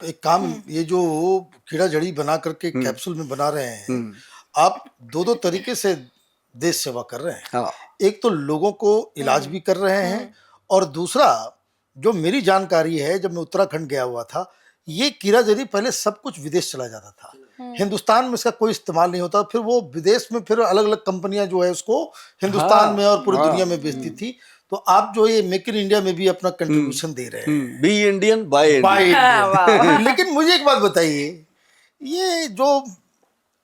एक काम, ये जो कीड़ा जड़ी बना करके कैप्सूल में बना रहे हैं, आप दो दो तरीके से देश सेवा कर रहे हैं। हाँ। एक तो लोगों को इलाज भी कर रहे हैं, और दूसरा जो मेरी जानकारी है, जब मैं उत्तराखंड गया हुआ था, ये कीड़ा जड़ी पहले सब कुछ विदेश चला जाता था, हिंदुस्तान में इसका कोई इस्तेमाल नहीं होता, फिर वो विदेश में फिर अलग अलग कंपनियां जो है उसको हिंदुस्तान में और पूरी दुनिया में बेचती थी। तो आप जो ये मेक इन इंडिया में भी अपना कंट्रीब्यूशन दे रहे हैं, be Indian buy buy Indian. India. लेकिन मुझे एक बात बताइए, ये जो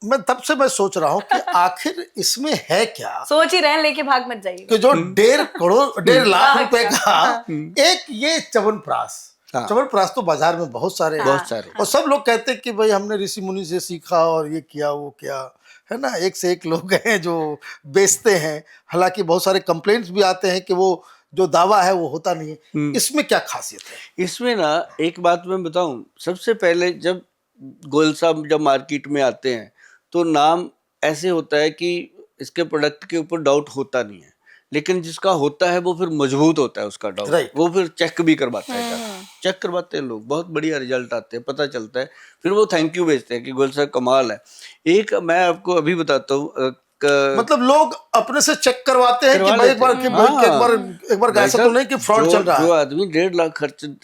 मैं सोच रहा हूँ कि आखिर इसमें है क्या, सोच ही रहे हैं, लेके भाग मत जाइए, कि जो 1.5 लाख रुपए का एक ये च्यवनप्राश, च्यवनप्राश तो बाजार में बहुत सारे हैं, और सब लोग कहते हैं कि भाई हमने ऋषि मुनि से सीखा और ये किया वो किया, है ना, एक से एक लोग हैं जो बेचते हैं। हालांकि बहुत सारे कंप्लेंट्स भी आते हैं कि वो जो दावा है वो होता नहीं है। इसमें क्या खासियत है? इसमें ना एक बात मैं बताऊं, सबसे पहले जब गोयल साहब जब मार्केट में आते हैं तो नाम ऐसे होता है कि इसके प्रोडक्ट के ऊपर डाउट होता नहीं है, लेकिन जिसका होता है वो फिर मजबूत होता है उसका डाउट, वो फिर चेक भी करवाता है, चेक करवाते हैं लोग, बहुत बढ़िया रिजल्ट आते हैं, पता चलता है, फिर वो थैंक यू भेजते हैं कि गोयल साहब कमाल है। एक मैं आपको अभी बताता हूँ, मतलब लोग अपने से चेक करवाते हैं कि भाई एक बार ऐसा तो नहीं कि फ्रॉड चल रहा है। जो आदमी 1.5 लाख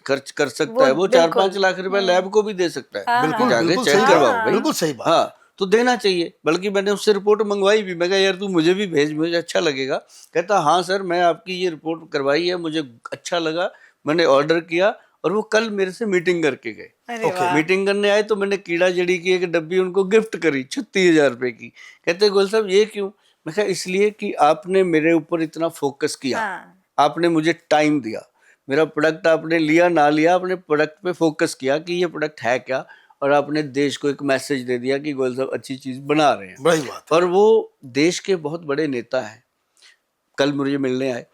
खर्च कर सकता है, वो 4-5 लाख रुपए लैब को भी दे सकता है। बिल्कुल, जाके चेक करवाओ भाई, बिल्कुल सही बात। हाँ, तो देना चाहिए। बल्कि मैंने उससे रिपोर्ट मंगवाई भी, मैं कहा यार तू मुझे भी भेज, मुझे अच्छा लगेगा। कहता हाँ सर, मैं आपकी ये रिपोर्ट करवाई है, मुझे अच्छा लगा, मैंने ऑर्डर किया, और वो कल मेरे से मीटिंग करके गए। मीटिंग करने आए तो मैंने कीड़ा जड़ी की एक डब्बी उनको गिफ्ट करी 36,000 रुपए की। कहते गोयल साहब ये क्यों? मैं कहा इसलिए कि आपने मेरे ऊपर इतना फोकस किया, आपने मुझे टाइम दिया, मेरा प्रोडक्ट आपने लिया ना लिया, आपने प्रोडक्ट पे फोकस किया कि ये प्रोडक्ट है क्या, और आपने देश को एक मैसेज दे दिया कि गोयल साहब अच्छी चीज बना रहे हैं। बड़ी बात है। और वो देश के बहुत बड़े नेता हैं, कल मुझे मिलने आए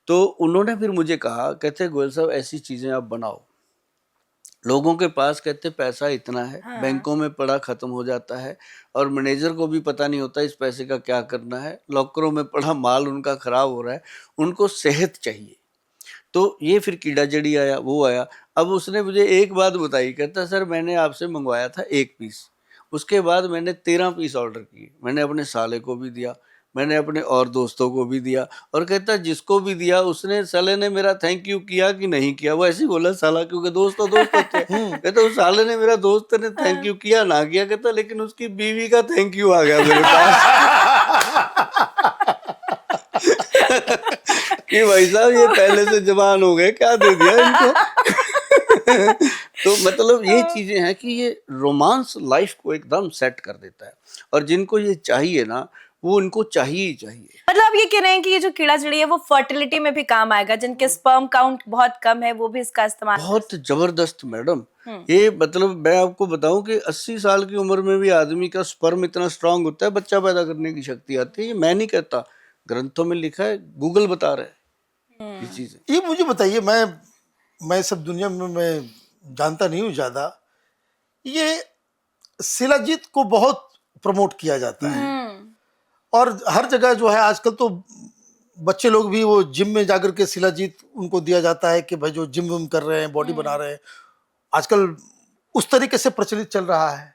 तो उन्होंने फिर मुझे कहा, कहते गोयल साहब ऐसी चीजें आप बनाओ, लोगों के पास कहते पैसा इतना है, बैंकों में पड़ा खत्म हो जाता है, और मैनेजर को भी पता नहीं होता इस पैसे का क्या करना है, लॉकरों में पड़ा माल उनका खराब हो रहा है, उनको सेहत चाहिए। तो ये फिर कीड़ा जड़ी आया, वो आया। अब उसने मुझे एक बात बताई, कहता सर मैंने आपसे मंगवाया था 1 पीस, उसके बाद मैंने 13 पीस ऑर्डर किए, मैंने अपने साले को भी दिया, मैंने अपने और दोस्तों को भी दिया, और कहता जिसको भी दिया उसने, साले ने मेरा थैंक यू किया कि नहीं किया, वो ऐसे ही बोला साला, क्योंकि दोस्त तो दोस्त होते हैं। कहता उस साले ने, मेरा दोस्त ने थैंक यू किया ना किया, कहता लेकिन उसकी बीवी का थैंक यू आ गया मेरे पास। कि भाई साहब ये पहले से जवान हो गए, क्या दे दिया इनको। तो मतलब ये चीजें हैं कि ये रोमांस लाइफ को एकदम सेट कर देता है, और जिनको ये चाहिए ना, वो उनको चाहिए ही चाहिए। मतलब आप ये कह रहे हैं कि ये जो कीड़ा जड़ी है वो फर्टिलिटी में भी काम आएगा, जिनके स्पर्म काउंट बहुत कम है वो भी इसका इस्तेमाल। बहुत जबरदस्त मैडम, ये मतलब मैं आपको बताऊं कि 80 साल की उम्र में भी आदमी का स्पर्म इतना स्ट्रांग होता है, बच्चा पैदा करने की शक्ति आती है। ये मैं नहीं कहता, ग्रंथों में लिखा है, गूगल बता रहा है ये चीजें। ये मुझे बताइए, मैं सब दुनिया में मैं जानता नहीं हूँ ज्यादा, ये शिलाजीत को बहुत प्रमोट किया जाता है, और हर जगह जो है आजकल तो बच्चे लोग भी वो जिम में जाकर के शिलाजीत उनको दिया जाता है कि भाई जो जिम विम कर रहे हैं, बॉडी बना रहे हैं, आजकल उस तरीके से प्रचलित चल रहा है।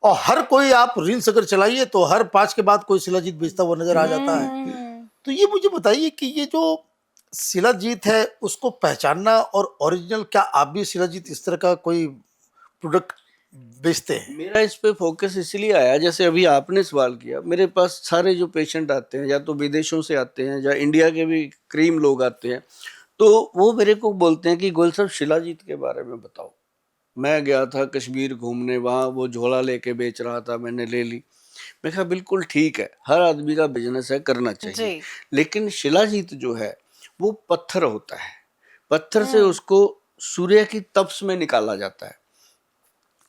और हर कोई, आप रील्स अगर चलाइए तो हर 5 के बाद कोई शिलाजीत बेचता हुआ नजर आ जाता है। तो ये मुझे बताइए कि ये जो शिलाजीत है उसको पहचानना और ओरिजिनल, क्या आप भी शिलाजीत इस तरह का कोई प्रोडक्ट बेचते हैं? मेरा इस पे फोकस इसलिए आया, जैसे अभी आपने सवाल किया, मेरे पास सारे जो पेशेंट आते हैं या तो विदेशों से आते हैं या इंडिया के भी क्रीम लोग आते हैं, तो वो मेरे को बोलते हैं कि गोयल साहब शिलाजीत के बारे में बताओ। मैं गया था कश्मीर घूमने, वहाँ वो झोला लेके बेच रहा था, मैंने ले ली। मैं कहा बिल्कुल ठीक है, हर आदमी का बिजनेस है, करना चाहिए, लेकिन शिलाजीत जो है वो पत्थर होता है, पत्थर से उसको सूर्य की तपस में निकाला जाता है,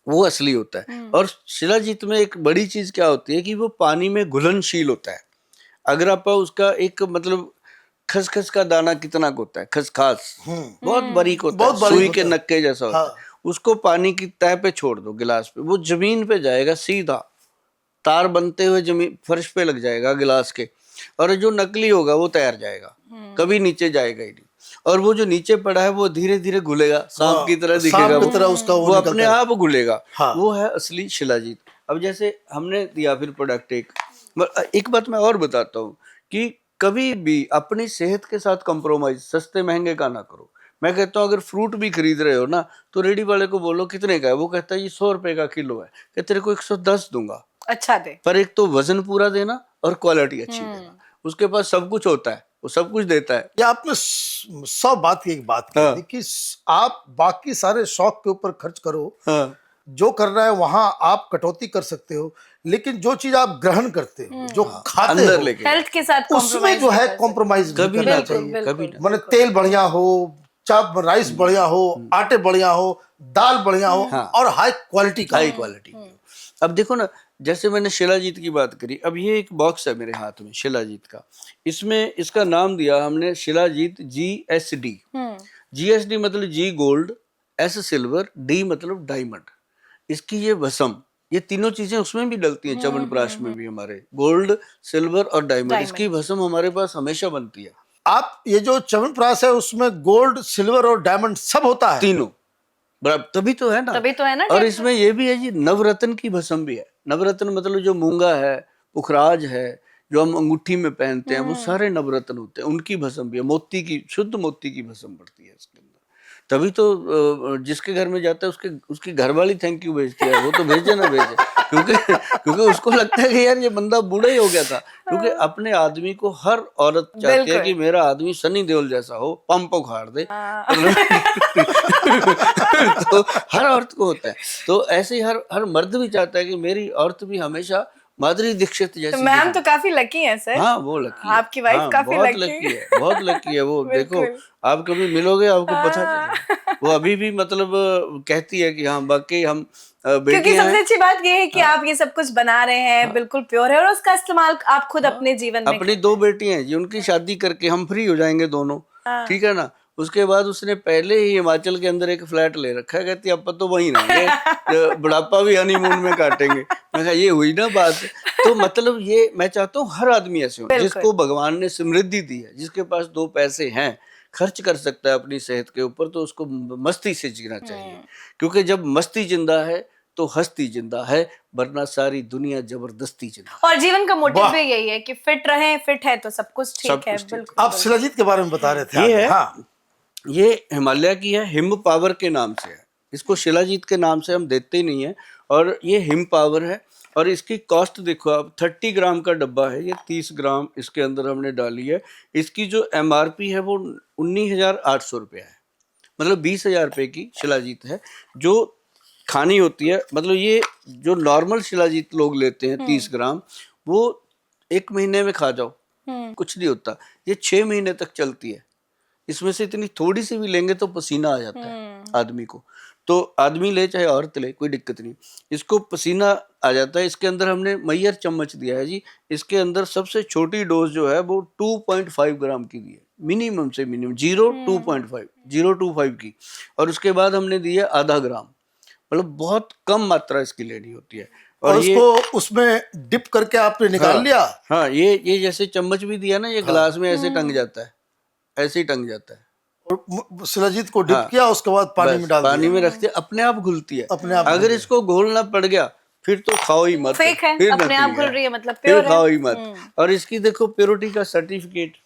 वो असली होता है। और शिलाजीत में एक बड़ी चीज क्या होती है कि वो पानी में घुलनशील होता है। अगर आप उसका एक मतलब खसखस का दाना कितना होता है, खसखस बहुत बारीक होता है, सुई के नक्के जैसा होता है, उसको पानी की तह पे छोड़ दो गिलास पे, वो जमीन पे जाएगा, सीधा तार बनते हुए जमीन फर्श पे लग जाएगा गिलास के, और जो नकली होगा वो तैर जाएगा, कभी नीचे जाएगा ही नहीं। और वो जो नीचे पड़ा है वो धीरे धीरे घुलेगा, सांप की तरह दिखेगा, सांप की तरह उसका वो अपने निकलता है। आप घुलेगा। हाँ। वो है असली शिलाजीत। अब जैसे हमने दिया फिर प्रोडक्ट एक बात मैं और बताता हूँ कि कभी भी अपनी सेहत के साथ कॉम्प्रोमाइज सस्ते महंगे का ना करो। मैं कहता हूँ अगर फ्रूट भी खरीद रहे हो ना तो रेडी वाले को बोलो कितने का है, वो कहता है ये 100 रुपए का किलो है, कि तेरे को 110 दूंगा, अच्छा दे। पर एक तो वजन पूरा देना और क्वालिटी अच्छी देना। उसके पास सब कुछ होता है, वो सब कुछ देता है। ये आपने 100 बात की एक बात कह दी कि आप बाकी सारे शौक के ऊपर खर्च करो, हाँ, जो करना है वहां आप कटौती कर सकते हो, लेकिन जो चीज आप ग्रहण करते हो, जो खाते अंदर हो, लेके हेल्थ के साथ उसमें जो है कॉम्प्रोमाइज कभी करना ना चाहिए। करो, कभी ना। माने तेल बढ़िया हो, चाप राइस बढ़िया हो, आटे बढ़िया हो, दाल बढ़िया हो, हाँ। और हाई क्वालिटी का हाई हो। क्वालिटी। अब देखो ना, जैसे मैंने शिलाजीत की बात करी, अब ये एक बॉक्स है मेरे हाथ में शिलाजीत का, इसमें इसका नाम दिया हमने शिलाजीत GSD। GSD मतलब जी गोल्ड, S सिल्वर, D मतलब डायमंड। इसकी ये भस्म, ये तीनों चीजें उसमें भी डलती हैं, च्यवनप्राश में भी हमारे, गोल्ड, सिल्वर और डायमंड। इसकी भस्म हमारे पास हमेशा बनती है। आप ये जो च्यवनप्राश है उसमें गोल्ड, सिल्वर और डायमंड सब होता है। तीनों बराबर, तभी तो है ना। तभी तो है ना। और इसमें ये भी है जी, नवरत्न की भस्म भी है। नवरत्न मतलब जो मूंगा है, पुखराज है, जो हम अंगूठी में पहनते हैं, वो सारे नवरत्न होते हैं, उनकी भस्म भी है। मोती की, शुद्ध मोती की भस्म पड़ती है इसके अंदर। तभी तो जिसके घर में जाता है उसकी घरवाली थैंक यू भेजती है, वो तो भेजे ना भेजे, क्योंकि उसको लगता है कि यार ये बंदा बूढ़ा ही हो गया था। क्योंकि अपने आदमी को हर औरत चाहती है कि मेरा आदमी सनी देओल जैसा हो, पंप उखाड़ दे। तो हर औरत को होता है, तो ऐसे ही हर मर्द भी चाहता है कि मेरी औरत भी हमेशा माधुरी दीक्षित तो जैसी मैम दिखे। तो काफी लकी है सर। हाँ वो लकी है, आपकी वाइफ हाँ, काफी बहुत लकी लकी है, बहुत लकी है वो। देखो बिल्कुल। आप कभी मिलोगे आपको पता चलेगा। वो अभी भी मतलब कहती है कि हाँ वाकई हम क्योंकि बेटियां सबसे हैं। अच्छी बात ये है कि आप ये सब कुछ बना रहे हैं, बिल्कुल प्योर है, और उसका इस्तेमाल आप खुद अपने जीवन में अपनी 2 बेटियां हैं जी, उनकी शादी करके हम फ्री हो जाएंगे दोनों, ठीक है ना। उसके बाद उसने पहले ही हिमाचल के अंदर एक फ्लैट ले रखा है, कहती अब तो वहीं रहेंगे, बुढ़ापा भी हनीमून में काटेंगे। मैं कहा ये हुई ना बात। तो मतलब ये मैं चाहता हूँ हर आदमी ऐसे हो, जिसको भगवान ने समृद्धि दी है, जिसके पास 2 पैसे हैं, खर्च कर सकता है अपनी सेहत के ऊपर, तो उसको मस्ती से जीना चाहिए। क्योंकि जब मस्ती जिंदा है तो हस्ती जिंदा है, वरना सारी दुनिया जबरदस्ती जिंदा। और जीवन का मोटिव भी यही है कि फिट रहें, फिट है तो सब कुछ ठीक है। बिल्कुल। आप शिलाजीत के बारे में बता रहे थे ये आगे। है, हाँ। ये हिमालय की है, हिम पावर के नाम से है। इसको शिलाजीत के नाम से हम देते ही नहीं है, और ये हिम पावर है। और इसकी कॉस्ट देखो आप, 30 ग्राम का डब्बा है ये, 30 ग्राम इसके अंदर हमने डाली है। इसकी जो MRP है वो 19,800 रुपया है, मतलब 20,000 रुपये की शिलाजीत है जो खानी होती है। मतलब ये जो नॉर्मल शिलाजीत लोग लेते हैं 30 ग्राम, वो 1 महीने में खा जाओ, कुछ नहीं होता। ये 6 महीने तक चलती है। इसमें से इतनी थोड़ी सी भी लेंगे तो पसीना आ जाता है आदमी को। तो आदमी ले चाहे औरत ले, कोई दिक्कत नहीं, इसको पसीना आ जाता है। इसके अंदर हमने मैयर चम्मच दिया है जी। इसके अंदर सबसे छोटी डोज जो है वो 2.5 ग्राम की दी है, मिनिमम से मिनिमम 0.25 की। और उसके बाद हमने दिया आधा ग्राम, मतलब बहुत कम मात्रा इसकी लेनी होती है। और उसको उसमें डिप करके आपने निकाल लिया। हाँ, ये जैसे चम्मच भी दिया ना, ये गिलास में ऐसे टंग जाता है, ऐसे ही टंग जाता है। और शिलाजीत को डिप किया, उसके बाद पानी में डाल दिया, पानी में रखते, अपने आप घुलती है। अपने आप अगर इसको घोलना पड़ गया फिर तो खाओ ही मत, फेक है, फिर अपने आप नकली घुल रही है, मतलब फिर प्योर है। खाओ ही मत। और इसकी देखो प्योरिटी का सर्टिफिकेट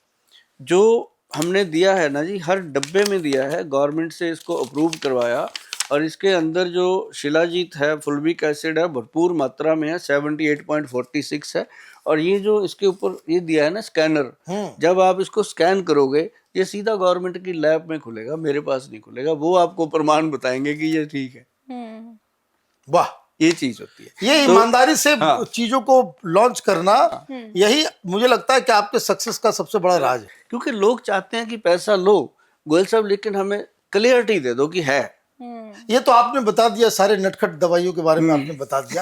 जो हमने दिया है ना जी, हर डब्बे में दिया है, गवर्नमेंट से इसको अप्रूव करवाया। और इसके अंदर जो शिलाजीत है, फुल्विक एसिड है, भरपूर मात्रा में है, 78.46 है। और ये जो इसके ऊपर ये दिया है ना स्कैनर, जब आप इसको स्कैन करोगे ये सीधा गवर्नमेंट की लैब में खुलेगा, मेरे पास नहीं खुलेगा। वो आपको प्रमाण बताएंगे कि ये ठीक है। वाह, ये चीज होती है, ये ईमानदारी से चीजों को लॉन्च करना, यही मुझे लगता है कि आपके सक्सेस का सबसे बड़ा राज है। क्योंकि लोग चाहते हैं कि पैसा लो गोयल साहब, लेकिन हमें क्लियरिटी दे दो कि है। ये तो आपने बता दिया, सारे नटखट दवाइयों के बारे में आपने बता दिया।